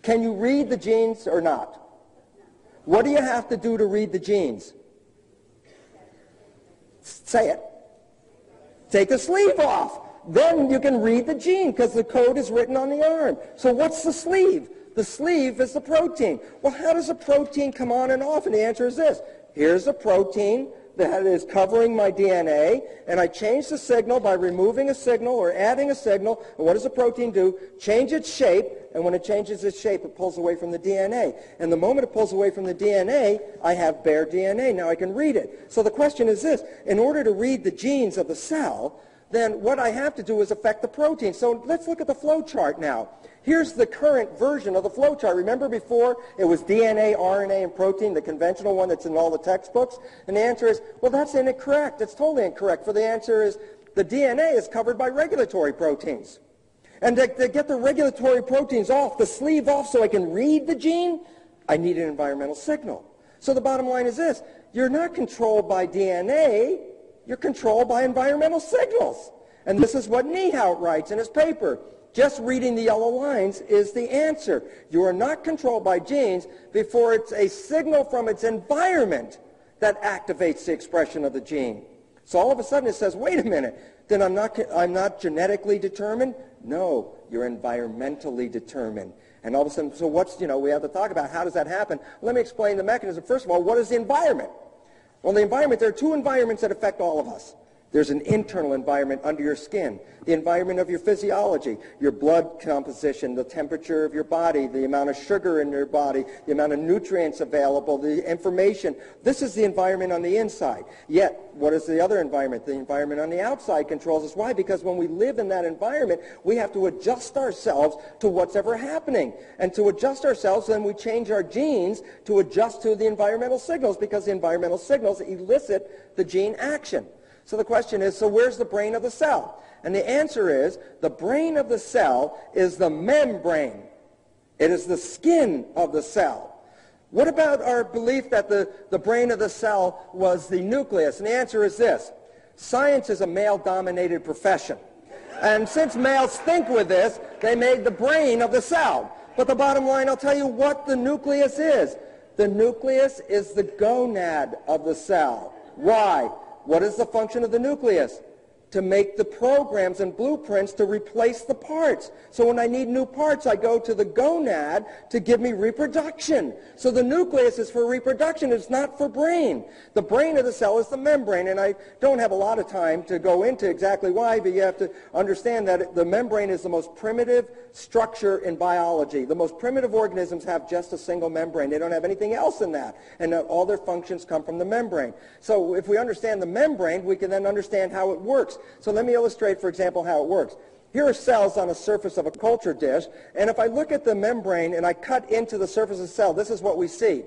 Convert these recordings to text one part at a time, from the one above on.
Can you read the genes or not? What do you have to do to read the genes? Say it. Take the sleeve off. Then you can read the gene because the code is written on the arm. So what's the sleeve? The sleeve is the protein. Well, how does a protein come on and off? And the answer is this. Here's a protein that is covering my DNA, and I change the signal by removing a signal or adding a signal. And what does the protein do? Change its shape, and when it changes its shape, it pulls away from the DNA. And the moment it pulls away from the DNA, I have bare DNA. Now I can read it. So the question is this. In order to read the genes of the cell, then what I have to do is affect the protein. So let's look at the flow chart now. Here's the current version of the flow chart. Remember before it was DNA, RNA, and protein, the conventional one that's in all the textbooks? And the answer is, well, that's incorrect. It's totally incorrect. For the answer is the DNA is covered by regulatory proteins. And to get the regulatory proteins off, the sleeve off so I can read the gene, I need an environmental signal. So the bottom line is this. You're not controlled by DNA. You're controlled by environmental signals. And this is what Niehaut writes in his paper. Just reading the yellow lines is the answer. You are not controlled by genes before it's a signal from its environment that activates the expression of the gene. So all of a sudden it says, wait a minute, then I'm not genetically determined? No, you're environmentally determined. And all of a sudden, so we have to talk about how does that happen. Let me explain the mechanism. First of all, what is the environment? Well, the environment, there are two environments that affect all of us. There's an internal environment under your skin, the environment of your physiology, your blood composition, the temperature of your body, the amount of sugar in your body, the amount of nutrients available, the information. This is the environment on the inside. Yet, what is the other environment? The environment on the outside controls us. Why? Because when we live in that environment, we have to adjust ourselves to what's ever happening. And to adjust ourselves, then we change our genes to adjust to the environmental signals because the environmental signals elicit the gene action. So the question is, so where's the brain of the cell? And the answer is, the brain of the cell is the membrane. It is the skin of the cell. What about our belief that the brain of the cell was the nucleus? And the answer is this. Science is a male-dominated profession. And since males think with this, they made the brain of the cell. But the bottom line, I'll tell you what the nucleus is. The nucleus is the gonad of the cell. Why? What is the function of the nucleus? To make the programs and blueprints to replace the parts. So when I need new parts, I go to the gonad to give me reproduction. So the nucleus is for reproduction. It's not for brain. The brain of the cell is the membrane. And I don't have a lot of time to go into exactly why, but you have to understand that the membrane is the most primitive structure in biology. The most primitive organisms have just a single membrane. They don't have anything else in that. And all their functions come from the membrane. So if we understand the membrane, we can then understand how it works. So let me illustrate, for example, how it works. Here are cells on a surface of a culture dish, and if I look at the membrane and I cut into the surface of the cell, this is what we see.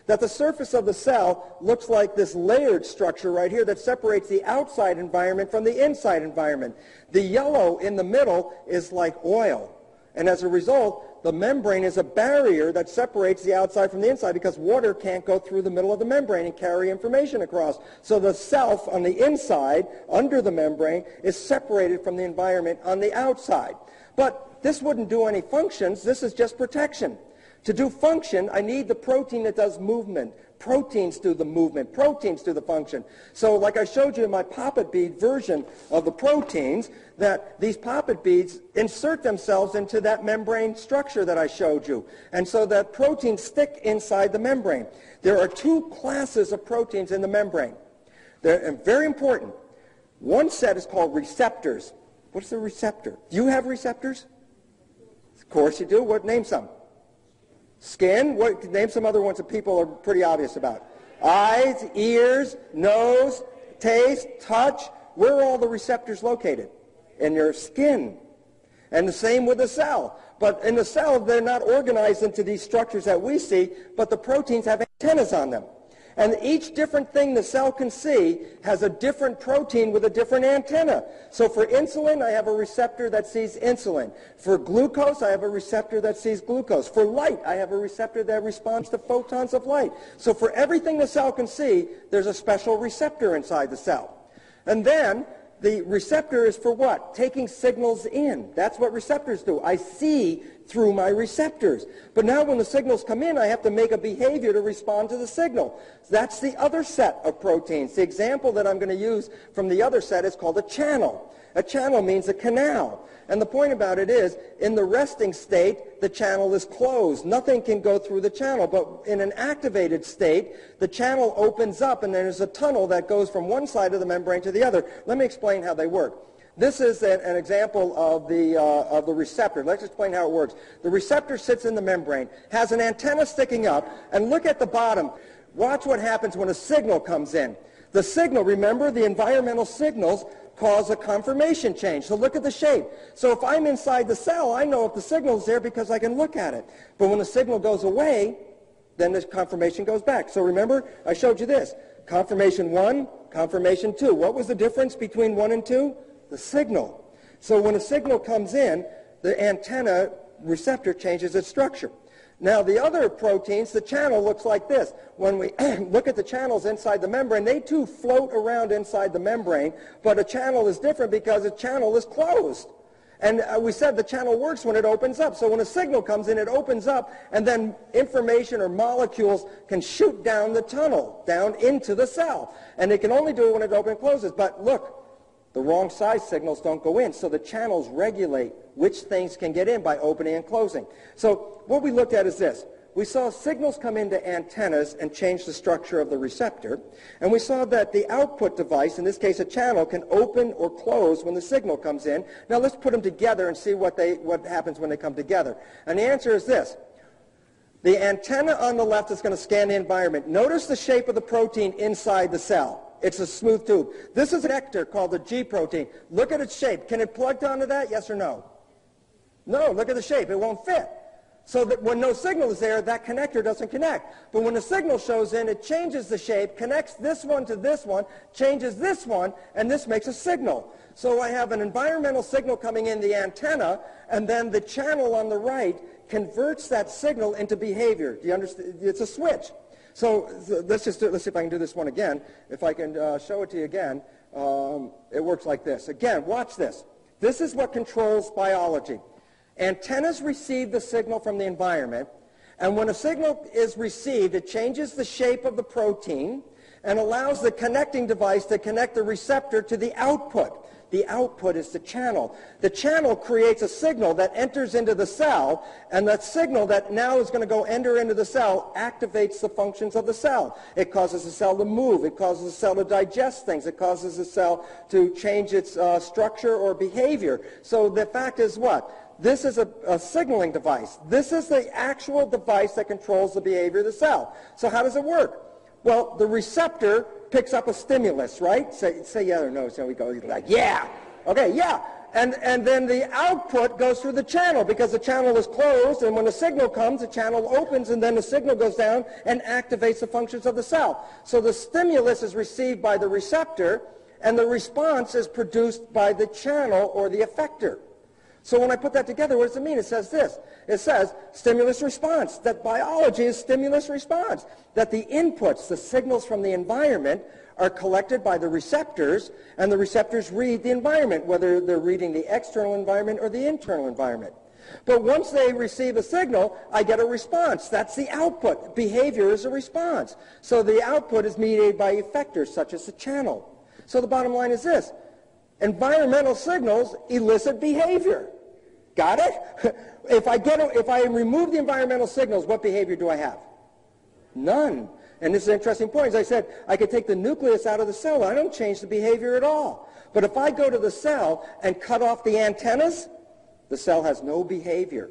That the surface of the cell looks like this layered structure right here that separates the outside environment from the inside environment. The yellow in the middle is like oil, and as a result, the membrane is a barrier that separates the outside from the inside because water can't go through the middle of the membrane and carry information across. So the self on the inside, under the membrane, is separated from the environment on the outside. But this wouldn't do any functions. This is just protection. To do function, I need the protein that does movement. Proteins do the movement. Proteins do the function. So like I showed you in my poppet bead version of the proteins, that these poppet beads insert themselves into that membrane structure that I showed you. And so that proteins stick inside the membrane. There are two classes of proteins in the membrane. They're very important. One set is called receptors. What's a receptor? Do you have receptors? Of course you do. What? Name some. Skin. Name some other ones that people are pretty obvious about. Eyes, ears, nose, taste, touch. Where are all the receptors located? In your skin. And the same with the cell. But in the cell, they're not organized into these structures that we see, but the proteins have antennas on them. And each different thing the cell can see has a different protein with a different antenna. So for insulin, I have a receptor that sees insulin. For glucose, I have a receptor that sees glucose. For light, I have a receptor that responds to photons of light. So for everything the cell can see, there's a special receptor inside the cell. And then the receptor is for what? Taking signals in. That's what receptors do. I see through my receptors. But now when the signals come in, I have to make a behavior to respond to the signal. That's the other set of proteins. The example that I'm going to use from the other set is called a channel. A channel means a canal. And the point about it is, in the resting state, the channel is closed. Nothing can go through the channel. But in an activated state, the channel opens up, and there's a tunnel that goes from one side of the membrane to the other. Let me explain how they work. This is an example of the receptor. Let's explain how it works. The receptor sits in the membrane, has an antenna sticking up, and look at the bottom. Watch what happens when a signal comes in. The signal, remember, the environmental signals cause a conformation change. So look at the shape. So if I'm inside the cell, I know if the signal's there because I can look at it. But when the signal goes away, then the conformation goes back. So remember, I showed you this. Conformation 1, conformation 2. What was the difference between 1 and 2? The signal. So when a signal comes in, the antenna receptor changes its structure. Now the other proteins, the channel looks like this. When we look at the channels inside the membrane, they too float around inside the membrane, but a channel is different because a channel is closed. And we said the channel works when it opens up. So when a signal comes in, it opens up, and then information or molecules can shoot down the tunnel, down into the cell. And it can only do it when it opens and closes. But look, the wrong size signals don't go in, so the channels regulate which things can get in by opening and closing. So what we looked at is this. We saw signals come into antennas and change the structure of the receptor, and we saw that the output device, in this case a channel, can open or close when the signal comes in. Now let's put them together and see what happens when they come together. And the answer is this. The antenna on the left is going to scan the environment. Notice the shape of the protein inside the cell. It's a smooth tube. This is an connector called the G protein. Look at its shape. Can it plug onto that? Yes or no? No. Look at the shape. It won't fit. So that when no signal is there, that connector doesn't connect. But when the signal shows in, it changes the shape, connects this one to this one, changes this one, and this makes a signal. So I have an environmental signal coming in the antenna, and then the channel on the right converts that signal into behavior. Do you understand? It's a switch. So let's see if I can do this one again. If I can show it to you again, it works like this. Again, watch this. This is what controls biology. Antennas receive the signal from the environment, and when a signal is received, it changes the shape of the protein and allows the connecting device to connect the receptor to the output. The output is the channel. The channel creates a signal that enters into the cell, and that signal that now is going to go enter into the cell activates the functions of the cell. It causes the cell to move. It causes the cell to digest things. It causes the cell to change its structure or behavior. So the fact is what? This is a signaling device. This is the actual device that controls the behavior of the cell. So how does it work? Well, the receptor picks up a stimulus, right? Say yeah or no. So we go like, yeah. Okay, yeah. And then the output goes through the channel because the channel is closed, and when the signal comes, the channel opens, and then the signal goes down and activates the functions of the cell. So the stimulus is received by the receptor, and the response is produced by the channel or the effector. So when I put that together, what does it mean? It says this. It says stimulus response, that biology is stimulus response, that the inputs, the signals from the environment, are collected by the receptors, and the receptors read the environment, whether they're reading the external environment or the internal environment. But once they receive a signal, I get a response. That's the output. Behavior is a response. So the output is mediated by effectors, such as the channel. So the bottom line is this. Environmental signals elicit behavior. Got it? If I remove the environmental signals, what behavior do I have? None. And this is an interesting point. As I said, I could take the nucleus out of the cell. I don't change the behavior at all. But if I go to the cell and cut off the antennas, the cell has no behavior.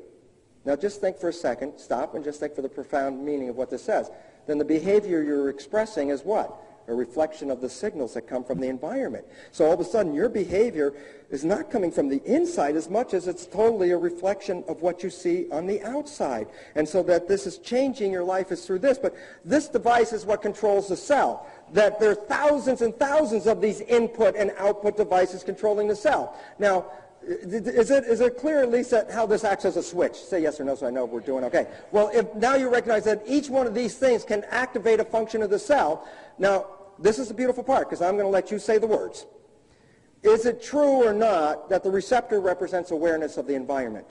Now just think for a second. Stop and just think for the profound meaning of what this says. Then the behavior you're expressing is what? A reflection of the signals that come from the environment. So all of a sudden, your behavior is not coming from the inside as much as it's totally a reflection of what you see on the outside. And so that this is changing your life is through this. But this device is what controls the cell. That there are thousands and thousands of these input and output devices controlling the cell. Now, is it clear at least that how this acts as a switch? Say yes or no so I know we're doing okay. Well, if now you recognize that each one of these things can activate a function of the cell. Now, this is the beautiful part because I'm going to let you say the words. Is it true or not that the receptor represents awareness of the environment?